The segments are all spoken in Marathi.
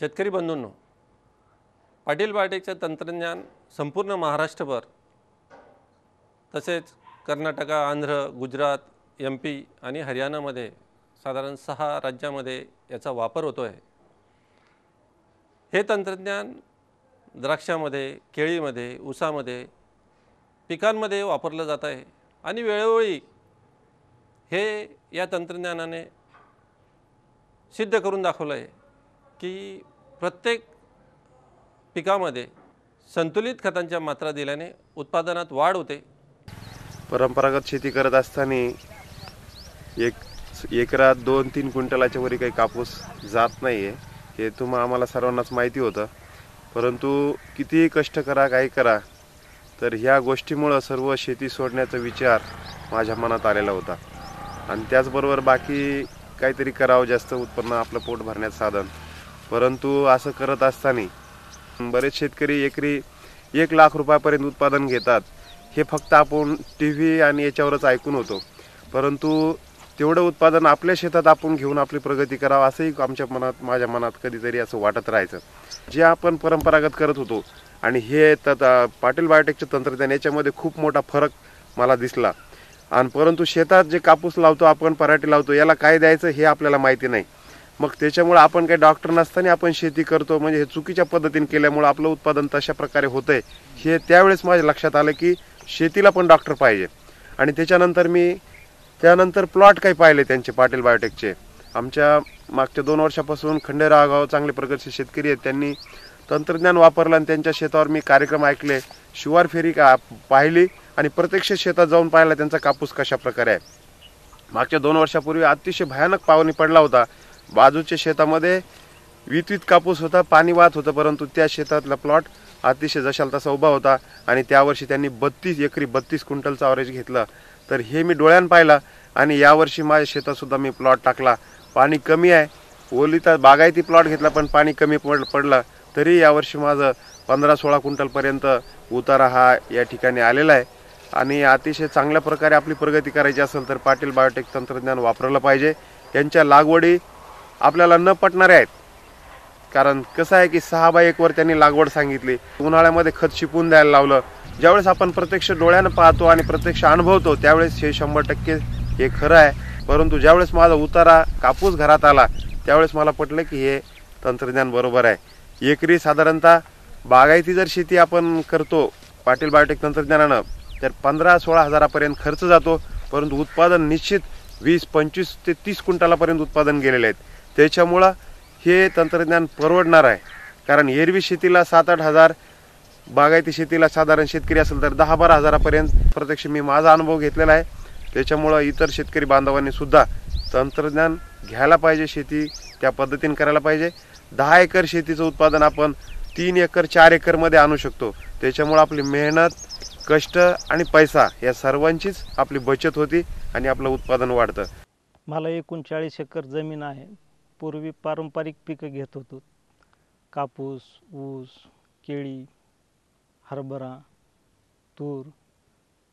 शेतकरी बंधूंनो, पाटील बायोटेकचे तंत्रज्ञान संपूर्ण महाराष्ट्रभर तसेच कर्नाटक, आंध्र, गुजरात, MP आणि हरियाणामध्ये साधारण 6 राज्यामध्ये याचा वापर होतो आहे। हे तंत्रज्ञान द्राक्षामध्ये, केळीमध्ये, ऊसामध्ये, पिकांमध्ये वापरलं जात आहे आणि वेळोवेळी हे या तंत्रज्ञानाने सिद्ध करून दाखवलं आहे की प्रत्येक पिकामध्ये संतुलित खतांच्या मात्रा दिल्याने उत्पादनात वाढ होते। परंपरागत शेती करत असताना एकरात 2-3 क्विंटलाच्या वरी काही कापूस जात नाहीये, हे आम्हाला सर्वांनाच माहिती होतं। परंतु कितीही कष्ट करा, काही करा, तर ह्या गोष्टीमुळे सर्व शेती सोडण्याचा विचार माझ्या मनात आलेला होता आणि त्याचबरोबर बाकी काहीतरी करावं, जास्त उत्पन्न आपलं पोट भरण्याचं साधन। परंतु असं करत असताना बरेच शेतकरी एकरी 1 लाख रुपयापर्यंत उत्पादन घेतात, हे फक्त आपण TV आणि याच्यावरच ऐकून होतो। परंतु तेवढं उत्पादन आपल्या शेतात आपण घेऊन आपली प्रगती करावं असंही माझ्या मनात कधीतरी असं वाटत राहायचं। जे आपण परंपरागत करत होतो आणि हे पाटील बायोटेकचे तंत्रज्ञान, याच्यामध्ये खूप मोठा फरक मला दिसला। आणि परंतु शेतात जे कापूस लावतो आपण, पराठी लावतो, याला काय द्यायचं हे आपल्याला माहिती नाही। मग त्याच्यामुळे आपण काही डॉक्टर नसताना आपण शेती करतो, म्हणजे हे चुकीच्या पद्धतीने केल्यामुळे आपलं उत्पादन तशा प्रकारे होतंय। हे त्यावेळेस माझ्या लक्षात आलं की शेतीला पण डॉक्टर पाहिजे। आणि त्यानंतर प्लॉट काही पाहिले त्यांचे, पाटील बायोटेकचे। आमच्या मागच्या 2 वर्षापासून खंडेराव गाव चांगले प्रगतशील शेतकरी आहेत, त्यांनी तंत्रज्ञान वापरलं आणि त्यांच्या शेतावर मी कार्यक्रम ऐकले, शिवार फेरी पाहिली आणि प्रत्यक्ष शेतात जाऊन पाहिला त्यांचा कापूस कशा प्रकारे आहे। मागच्या 2 वर्षापूर्वी अतिशय भयानक पाऊस पडला होता, बाजूच्या शेतामध्ये वितवित कापूस होता, पाणी वाहत होतं, परंतु त्या शेतातला प्लॉट अतिशय जशाला तसा उभा होता आणि त्यावर्षी त्यांनी 32 एकरी 32 क्विंटलचा ॲव्हरेज घेतला। तर हे मी डोळ्यानं पाहिलं आणि यावर्षी माझ्या शेतात सुद्धा मी प्लॉट टाकला। पाणी कमी आहे, ओलिता बागायती प्लॉट घेतला पण पाणी कमी पडलं, तरी यावर्षी माझं 15-16 क्विंटलपर्यंत उतारा हा या ठिकाणी आलेला आहे। आणि अतिशय चांगल्या प्रकारे आपली प्रगती करायची असेल तर पाटील बायोटेक तंत्रज्ञान वापरलं पाहिजे। यांच्या लागवडी आपल्याला न पटणाऱ्या आहेत, कारण कसं आहे की 6x1 वर त्यांनी लागवड सांगितली, उन्हाळ्यामध्ये खत शिपून द्यायला लावलं। ज्यावेळेस आपण प्रत्यक्ष डोळ्यानं पाहतो आणि प्रत्यक्ष अनुभवतो त्यावेळेस हे 100% हे खरं आहे। परंतु ज्यावेळेस माझा उतारा कापूस घरात आला त्यावेळेस मला पटलं की हे तंत्रज्ञान बरोबर आहे। एकरी साधारणतः बागायती जर शेती आपण करतो पाटील बायोटेक तंत्रज्ञानानं तर 15-16 हजारापर्यंत खर्च जातो, परंतु उत्पादन निश्चित 20-25 ते 30 क्विंटलापर्यंत उत्पादन गेलेले आहेत। त्याच्यामुळं हे तंत्रज्ञान परवडणार आहे, कारण एरवी शेतीला 7-8 हजार, बागायती शेतीला साधारण शेतकरी असेल तर 10-12 हजारापर्यंत प्रत्यक्ष मी माझा अनुभव घेतलेला आहे। त्याच्यामुळं इतर शेतकरी बांधवांनी सुद्धा तंत्रज्ञान घ्यायला पाहिजे, शेती त्या पद्धतीने करायला पाहिजे। 10 एकर शेतीचं उत्पादन आपण 3 एकर 4 एकरमध्ये आणू शकतो। त्याच्यामुळे आपली मेहनत, कष्ट आणि पैसा या सर्वांचीच आपली बचत होती आणि आपलं उत्पादन वाढतं। मला 39 एकर जमीन आहे। पूर्वी पारंपरिक पिकं घेत होतो, कापूस, ऊस, केळी, हरभरा, तूर,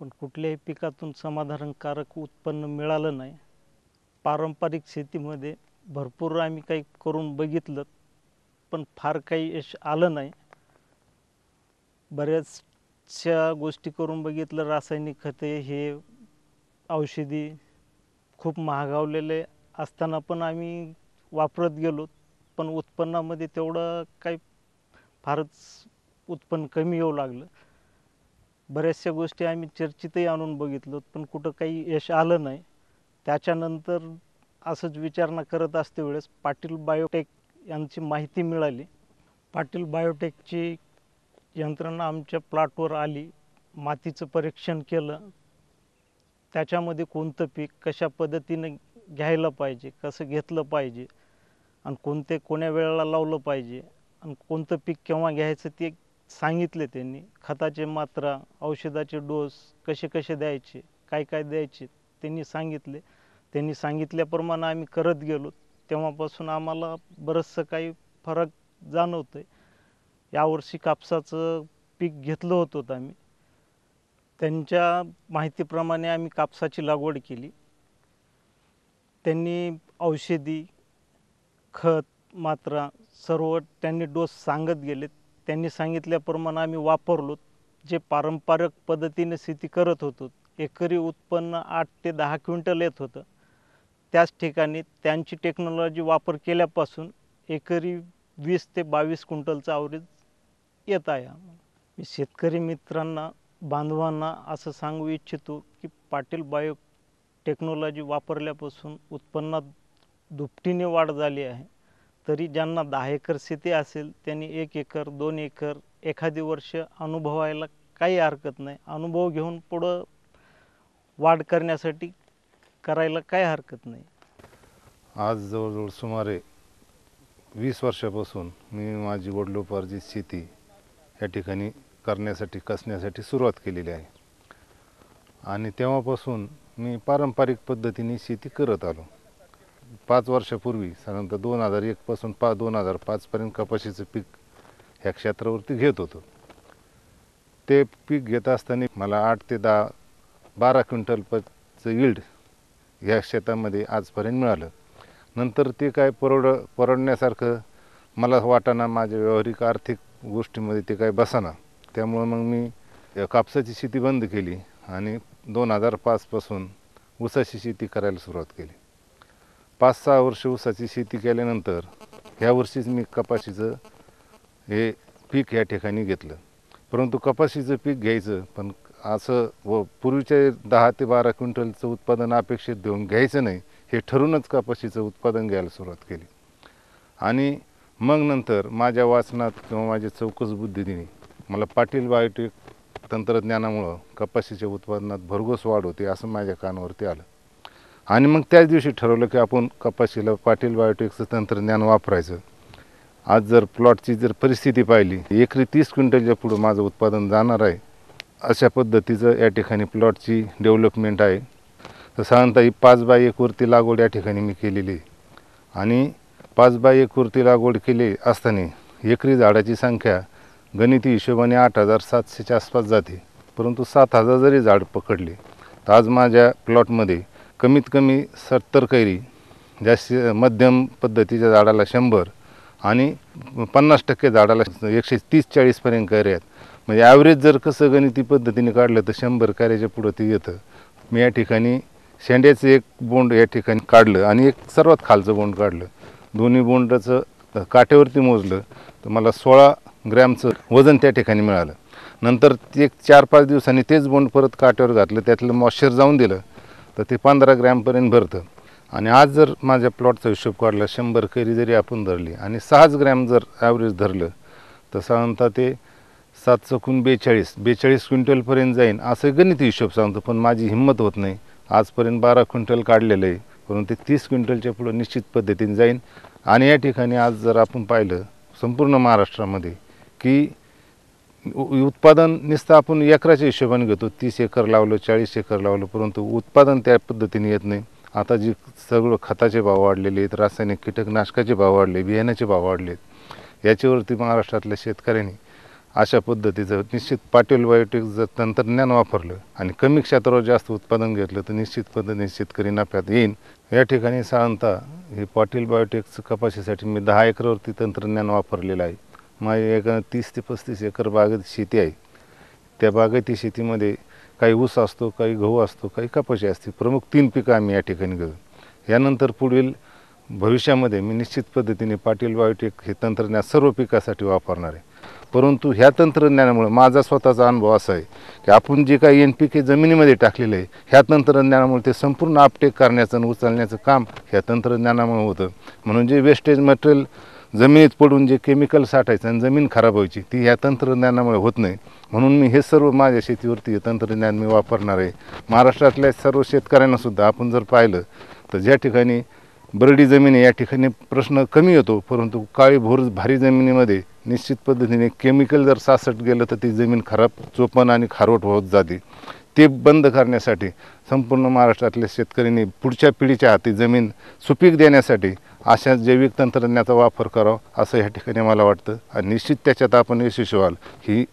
पण कुठल्याही पिकातून समाधानकारक उत्पन्न मिळालं नाही। पारंपरिक शेतीमध्ये भरपूर आम्ही काही करून बघितलं, पण फार काही यश आलं नाही। बऱ्याचशा गोष्टी करून बघितलं, रासायनिक खते, हे औषधी खूप महागावलेले असताना पण आम्ही वापरत गेलो, पण उत्पन्नामध्ये तेवढं काही फारच उत्पन्न कमी येऊ लागलं। बऱ्याचशा गोष्टी आम्ही चर्चेतही आणून बघितलं, पण कुठं काही यश आलं नाही। त्याच्यानंतर असंच विचारणा करत असते वेळेस पाटील बायोटेक यांची माहिती मिळाली। पाटील बायोटेकची यंत्रणा आमच्या प्लॉटवर आली, मातीचं परीक्षण केलं, त्याच्यामध्ये कोणतं पीक कशा पद्धतीने घ्यायला पाहिजे, कसं घेतलं पाहिजे आणि कोण्या वेळेला लावलं पाहिजे आणि कोणतं पीक केव्हा घ्यायचं ते सांगितले त्यांनी। खताचे मात्रा, औषधाचे डोस कसे कसे द्यायचे, काय काय द्यायचे त्यांनी सांगितले। त्यांनी सांगितल्याप्रमाणे आम्ही करत गेलो, तेव्हापासून आम्हाला बरंचसं काही फरक जाणवतोय। यावर्षी कापसाचं पीक घेतलं होतं आम्ही, त्यांच्या माहितीप्रमाणे आम्ही कापसाची लागवड केली। त्यांनी औषधी, खत मात्रा सर्व त्यांनी डोस सांगत गेले. त्यांनी सांगितल्याप्रमाणे आम्ही वापरलो. जे पारंपरिक पद्धतीने शेती करत होतो, एकरी उत्पन्न 8 ते 10 क्विंटल येत होतं. त्याच ठिकाणी त्यांची टेक्नॉलॉजी वापर केल्यापासून एकरी 20 ते 22 क्विंटलचा ॲव्हरेज येत आहे. मी शेतकरी मित्रांना, बांधवांना असं सांगू इच्छितो की पाटील बायो टेक्नॉलॉजी वापरल्यापासून उत्पन्नात दुपटीने वाढ झाली आहे. तरी ज्यांना 10 एकर शेती असेल त्यांनी 1 एकर 2 एकर एखादी वर्ष अनुभवायला काही हरकत नाही. अनुभव घेऊन पुढं वाढ करण्यासाठी करायला काही हरकत नाही. आज जवळजवळ सुमारे 20 वर्षापासून मी माझी वडिलोपार्जित शेती या ठिकाणी कसण्यासाठी सुरुवात केलेली आहे. आणि तेव्हापासून मी पारंपरिक पद्धतीने शेती करत आलो. 5 वर्षापूर्वी साधारणतः 2001 पासून 2005 पर्यंत कपाशीचं पीक ह्या क्षेत्रावरती घेत होतो. ते पीक घेत असताना मला 8 ते 12 क्विंटलचं यील्ड ह्या शेतामध्ये आजपर्यंत मिळालं. नंतर ते काय परवडण्यासारखं मला वाटाना, माझ्या व्यावहारिक आर्थिक गोष्टीमध्ये ते काय बसाना. त्यामुळं मग मी कापसाची शेती बंद केली आणि 2005 पासून ऊसाची शेती करायला सुरुवात केली. 5-6 वर्ष ऊसाची शेती केल्यानंतर ह्या वर्षीच मी कपाशीचं हे पीक या ठिकाणी घेतलं. परंतु कपाशीचं पीक घ्यायचं पण असं पूर्वीचे 10 ते 12 क्विंटलचं उत्पादन अपेक्षित देऊन घ्यायचं नाही हे ठरूनच कपाशीचं उत्पादन घ्यायला सुरुवात केली. आणि मग नंतर माझ्या वाचनात किंवा माझ्या चौकस बुद्धीने मला पाटील बायोटेक तंत्रज्ञानामुळं कपाशीच्या उत्पादनात भरघोस वाढ होते असं माझ्या कानावरती आलं. आणि मग त्याच दिवशी ठरवलं की आपण कपाशीला पाटील बायोटेकचं तंत्रज्ञान वापरायचं. आज जर प्लॉटची परिस्थिती पाहिली, एकरी 30 क्विंटलच्या पुढं माझं उत्पादन जाणार आहे अशा पद्धतीचं या ठिकाणी प्लॉटची डेव्हलपमेंट आहे. तर साधारणतः ही 5x1 वरती लागवड या ठिकाणी मी केलेली आहे. आणि 5x1 वरती लागवड केली असताना एकरी झाडाची संख्या गणिती हिशोबाने 8700च्या आसपास जाते. परंतु 7000 जरी झाड पकडले तर आज माझ्या प्लॉटमध्ये कमीत कमी 70 कैरी, जास्त मध्यम पद्धतीच्या झाडाला 100 आणि 50% झाडाला 130-40 पर्यंत कैऱ्या आहेत. म्हणजे ॲव्हरेज जर कसं गणिती पद्धतीने काढलं तर 100 कैऱ्याच्या पुढं ते येतं. मी या ठिकाणी शेंड्याचं एक बोंड या ठिकाणी काढलं आणि एक सर्वात खालचं बोंड काढलं. दोन्ही बोंडाचं काठ्यावरती मोजलं तर मला 16 ग्रॅमचं वजन त्या ठिकाणी मिळालं. नंतर एक 4-5 दिवसांनी तेच बोंड परत काठ्यावर घातलं, त्यातलं मॉइश्चर जाऊन दिलं तर ते 15 ग्रॅमपर्यंत भरतं. आणि आज जर माझ्या प्लॉटचा हिशोब काढला, 100 कैरी जरी आपण धरली आणि 6 ग्रॅम जर ॲव्हरेज धरलं तर साधारणतः ते 7×42 क्विंटलपर्यंत जाईन असं गणिती हिशोब सांगतो. पण माझी हिंमत होत नाही. आजपर्यंत 12 क्विंटल काढलेलं आहे, परंतु ते 30 क्विंटलच्या पुढं निश्चित पद्धतीने जाईन. आणि या ठिकाणी आज जर आपण पाहिलं संपूर्ण महाराष्ट्रामध्ये की उत्पादन नुसतं आपण एकराच्या हिशोबाने घेतो, 30 एकर लावलं, 40 एकर लावलं, परंतु उत्पादन त्या पद्धतीने येत नाही. आता जी सगळं खताचे भाव वाढलेले आहेत, रासायनिक कीटकनाशकाचे भाव वाढले, बियाण्याचे भाव वाढले आहेत, याच्यावरती महाराष्ट्रातल्या शेतकऱ्यांनी अशा पद्धतीचं निश्चित पाटील बायोटेकचं तंत्रज्ञान वापरलं आणि कमी क्षेत्रावर जास्त उत्पादन घेतलं तर निश्चित पद्धतीने शेतकरी नफ्यात येईन. या ठिकाणी साधारणतः हे पाटील बायोटेकचं कपाशीसाठी मी 10 एकरवरती तंत्रज्ञान वापरलेलं आहे. माझी एक 30 ते 35 एकर बागायती शेती आहे. त्या बागायती शेतीमध्ये काही ऊस असतो, काही गहू असतो, काही कपाशी असते. प्रमुख 3 पिकं आम्ही या ठिकाणी घेतो. यानंतर पुढील भविष्यामध्ये मी निश्चित पद्धतीने पाटील बायोटेक हे तंत्रज्ञान सर्व पिकासाठी वापरणार आहे. परंतु ह्या तंत्रज्ञानामुळे माझा स्वतःचा अनुभव असा आहे की आपण जे काही NPK जमिनीमध्ये टाकलेलं आहे ह्या तंत्रज्ञानामुळे ते संपूर्ण अपटेक करण्याचं आणि उचलण्याचं काम ह्या तंत्रज्ञानामुळे होतं. म्हणून जे वेस्टेज मटेरियल जमिनीत पडून जे केमिकल साठायचं आणि जमीन खराब व्हायची ती ह्या तंत्रज्ञानामुळे होत नाही. म्हणून मी हे सर्व माझ्या शेतीवरती हे तंत्रज्ञान मी वापरणार आहे. महाराष्ट्रातल्या सर्व शेतकऱ्यांनासुद्धा आपण जर पाहिलं तर ज्या ठिकाणी बरडी जमीन आहे या ठिकाणी प्रश्न कमी येतो, परंतु काळी भोर भारी जमिनीमध्ये निश्चित पद्धतीने केमिकल जर सासट गेलं तर ती जमीन खराब, चोपण आणि खारवट होत जाते. ते बंद करण्यासाठी संपूर्ण महाराष्ट्रातल्या शेतकऱ्यांनी पुढच्या पिढीच्या हाती जमीन सुपीक देण्यासाठी अशा जैविक तंत्रज्ञानाचा वापर करावा असं ह्या ठिकाणी मला वाटतं. आणि निश्चित त्याच्यात आपण यशस्वी व्हाल ही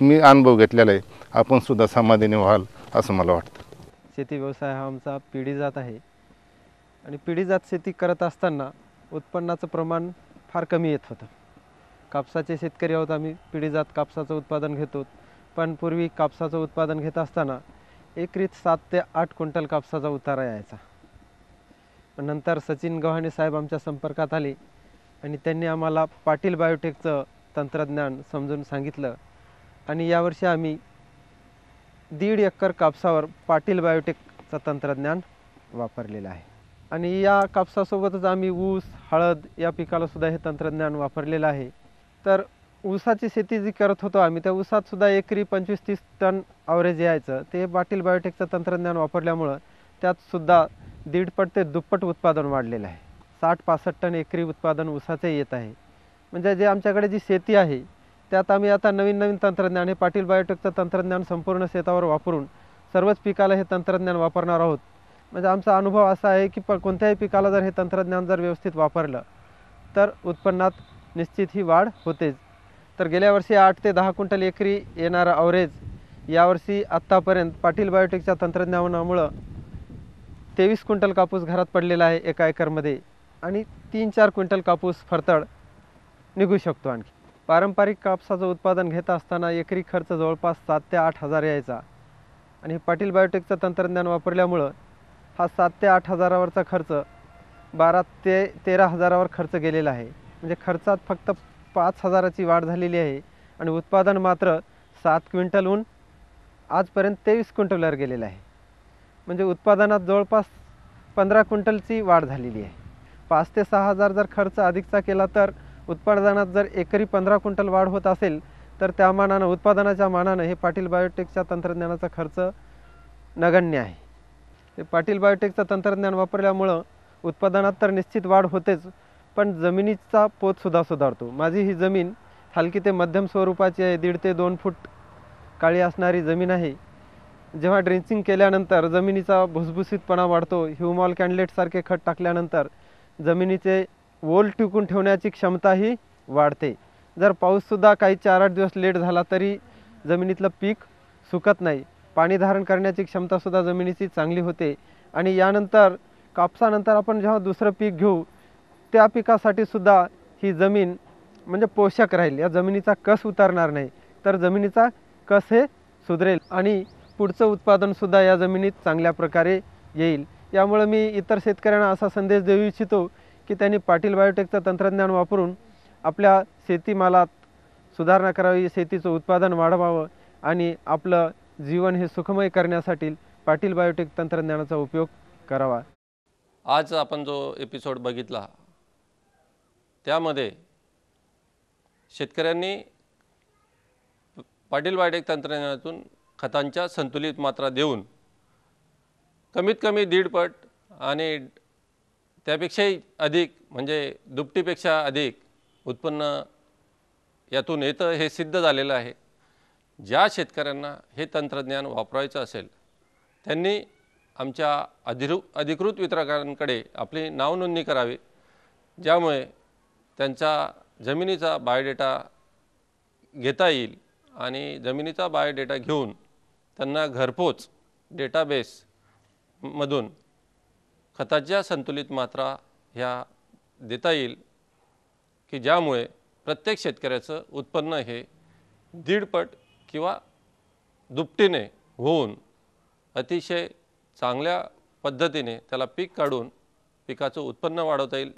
मी अनुभव घेतलेला आहे. आपण सुद्धा समाधानी व्हाल असं मला वाटतं. शेती व्यवसाय हा आमचा पिढीजात आहे आणि पिढीजात शेती करत असताना उत्पन्नाचं प्रमाण फार कमी येत होतं. कापसाचे शेतकरी आहोत आम्ही, पिढीजात कापसाचं उत्पादन घेतो. पण पूर्वी कापसाचं उत्पादन घेत असताना एकरीत 7 ते 8 क्विंटल कापसाचा उतारा यायचा. पण नंतर सचिन गव्हाणे साहेब आमच्या संपर्कात आले आणि त्यांनी आम्हाला पाटील बायोटेकचं तंत्रज्ञान समजून सांगितलं आणि यावर्षी आम्ही 1.5 एकर कापसावर पाटील बायोटेकचं तंत्रज्ञान वापरलेलं आहे. आणि या कापसासोबतच आम्ही ऊस, हळद या पिकालासुद्धा हे तंत्रज्ञान वापरलेलं आहे. तर ऊसाची शेती जी करत होतो आम्ही, त्या ऊसातसुद्धा एकरी 25-30 टन ॲव्हरेज यायचं. ते पाटील बायोटेकचं तंत्रज्ञान वापरल्यामुळं त्यातसुद्धा 1.5 ते दुप्पट उत्पादन वाढलेलं आहे. 60-65 टन एकरी उत्पादन ऊसाचे येत आहे. म्हणजे जे आमच्याकडे जी शेती आहे त्यात आम्ही आता नवीन तंत्रज्ञान, हे पाटील बायोटेकचं तंत्रज्ञान संपूर्ण शेतावर वापरून सर्वच पिकाला हे तंत्रज्ञान वापरणार आहोत. म्हणजे आमचा अनुभव असा आहे की कोणत्याही पिकाला जर हे तंत्रज्ञान जर व्यवस्थित वापरलं तर उत्पन्नात निश्चित ही वाढ होतेच. तर गेल्या वर्षी 8 ते 10 क्विंटल एकरी येणारं ॲव्हरेज यावर्षी आत्तापर्यंत पाटील बायोटेकच्या तंत्रज्ञानामुळं 23 क्विंटल कापूस घरात पडलेला आहे एका एकरमध्ये आणि 3-4 क्विंटल कापूस फरतड निघू शकतो. आणखी पारंपरिक कापसाचं उत्पादन घेत असताना एकरी खर्च जवळपास 7 ते 8 हजार यायचा आणि पाटील बायोटेकचं तंत्रज्ञान वापरल्यामुळं हा 7 ते 8 हजारावरचा खर्च 12 ते 13 हजारावर खर्च गेलेला आहे. म्हणजे खर्चात फक्त 5 हजाराची वाढ झालेली आहे आणि उत्पादन मात्र 7 क्विंटलहून आजपर्यंत 23 क्विंटलवर गेलेलं आहे. म्हणजे उत्पादनात जवळपास 15 क्विंटलची वाढ झालेली आहे. 5 ते 6 हजार जर खर्च अधिकचा केला तर उत्पादनात जर एकरी 15 क्विंटल वाढ होत असेल तर त्या मानानं, उत्पादनाच्या मानानं हे पाटील बायोटेकच्या तंत्रज्ञानाचा खर्च नगण्य आहे. हे पाटील बायोटेकचं तंत्रज्ञान वापरल्यामुळं उत्पादनात तर निश्चित वाढ होतेच, पण जमिनीचा पोतसुद्धा सुधारतो. माझी ही जमीन हलकी ते मध्यम स्वरूपाची आहे. 1.5 ते 2 फूट काळी असणारी जमीन आहे. जेव्हा ड्रेंचिंग केल्यानंतर जमिनीचा भुसभुशीतपणा वाढतो. ह्युमॉल कॅन्डलेटसारखे खत टाकल्यानंतर जमिनीचे ओल टिकून ठेवण्याची क्षमताही वाढते. जर पाऊससुद्धा काही 4-8 दिवस लेट झाला तरी जमिनीतलं पीक सुकत नाही. पाणी धारण करण्याची क्षमतासुद्धा जमिनीची चांगली होते. आणि यानंतर कापसानंतर आपण जेव्हा दुसरं पीक घेऊ त्या पिकासाठीसुद्धा ही जमीन म्हणजे पोषक राहील. या जमिनीचा कस उतरणार नाही, तर जमिनीचा कस हे सुधरेल आणि पुढचं उत्पादनसुद्धा या जमिनीत चांगल्या प्रकारे येईल. यामुळे मी इतर शेतकऱ्यांना असा संदेश देऊ इच्छितो की त्यांनी पाटील बायोटेकचं तंत्रज्ञान वापरून आपल्या शेतीमालात सुधारणा करावी, शेतीचं उत्पादन वाढवावं आणि आपलं जीवन हे सुखमय करण्यासाठी पाटील बायोटेक तंत्रज्ञानाचा उपयोग करावा. आज आपण जो एपिसोड बघितला त्यामध्ये शेतकऱ्यांनी पाटील बायोटेक तंत्रज्ञानातून खतांच्या संतुलित मात्रा देऊन कमीत कमी 1.5 पट आणि त्यापेक्षाही अधिक म्हणजे दुपटीपेक्षा अधिक उत्पन्न यातून येतं हे सिद्ध झालेलं आहे. ज्या शेतकऱ्यांना हे तंत्रज्ञान वापरायचं असेल त्यांनी आमच्या अधिकृत वितरकांकडे आपली नावनोंदणी करावी, ज्यामुळे त्यांचा जमिनीचा बायोडेटा घेता येईल आणि जमिनीचा बायोडेटा घेऊन त्यांना घरपोच डेटाबेसमधून खताच्या संतुलित मात्रा ह्या देता येईल की ज्यामुळे प्रत्येक शेतकऱ्याचं उत्पन्न हे 1.5 पट किंवा दुपटीने होऊन अतिशय चांगल्या पद्धतीने त्याला पीक काढून पिकाचं उत्पन्न वाढवता येईल.